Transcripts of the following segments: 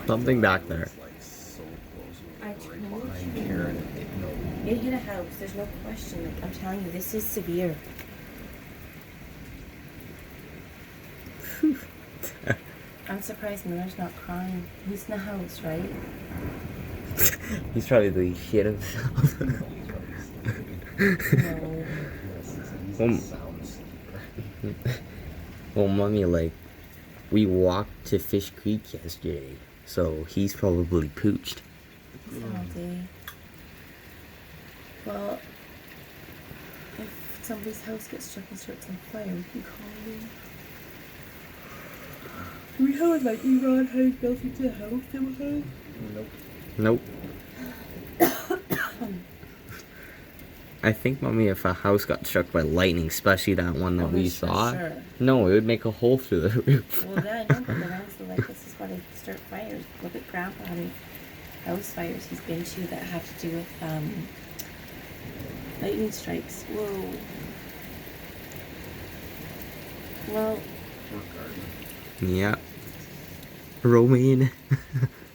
Something back there. I told you. It hit a house. There's no question. Like, I'm telling you, this is severe. I'm surprised Miller's not crying. He's in the house, right? He's probably the shit himself. No. Well, Mommy, like, we walked to Fish Creek yesterday, so he's probably pooched. All day. Well, if somebody's house gets struck and starts on fire, we can call me. Do we have like Iran house built into the house that we have? Nope. I think, Mommy, if a house got struck by lightning, especially that one that we saw, sure. no, it would make a hole through the roof. Well, yeah, I know, but they're also like, this is why they start fires. Look at Grandpa, how many house fires he's been to that have to do with lightning strikes. Whoa. Well. Yeah. Romaine.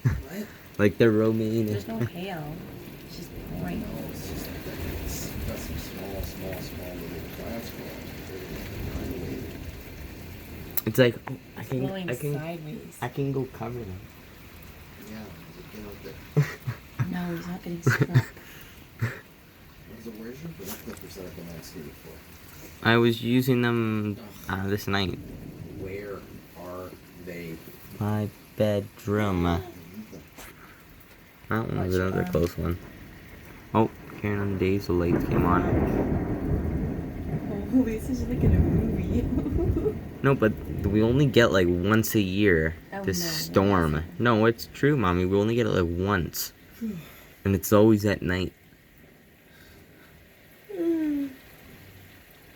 What? Like the romaine. There's no hail. It's just pouring. It's got some small little plants growing. It's like Blowing sideways. I can go cover them. Yeah, get out there. No, he's not getting struck. Where's your bird clippers that I've been asking you for? I was using them this night. Where are they? My bedroom. That one was another close one. Oh, Karen and Days, the lights came on. Oh, this is like in a movie. No, but we only get like once a year. Oh, This no, storm. No, it's true, Mommy. We only get it like once. And it's always at night.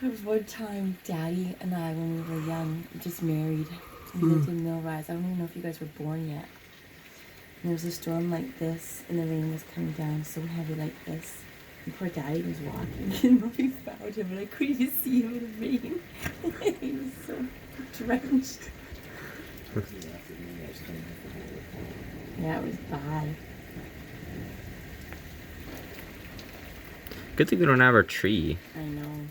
There was one time Daddy and I, when we were young, just married. We lived in Millrise. I don't even know if you guys were born yet. And there was a storm like this, and the rain was coming down so heavy like this. And poor Daddy was walking, and we found him, and I couldn't even see him in the rain. He was so drenched. Yeah, it was bad. Good thing we don't have our tree. I know.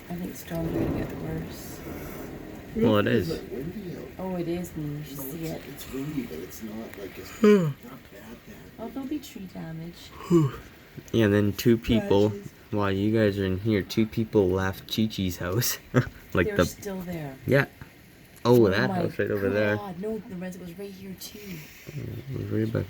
I think storms are gonna get worse. Well, it is. Oh, it is me. You should see it. It's windy, but it's not like it's not bad. Oh, there'll be tree damage. Yeah, then two people, while you guys are in here, two people left Chi-Chi's house. Like They're still there. Yeah. Oh, Oh that my house right over there. God, no, the rest was right here too. It was right back.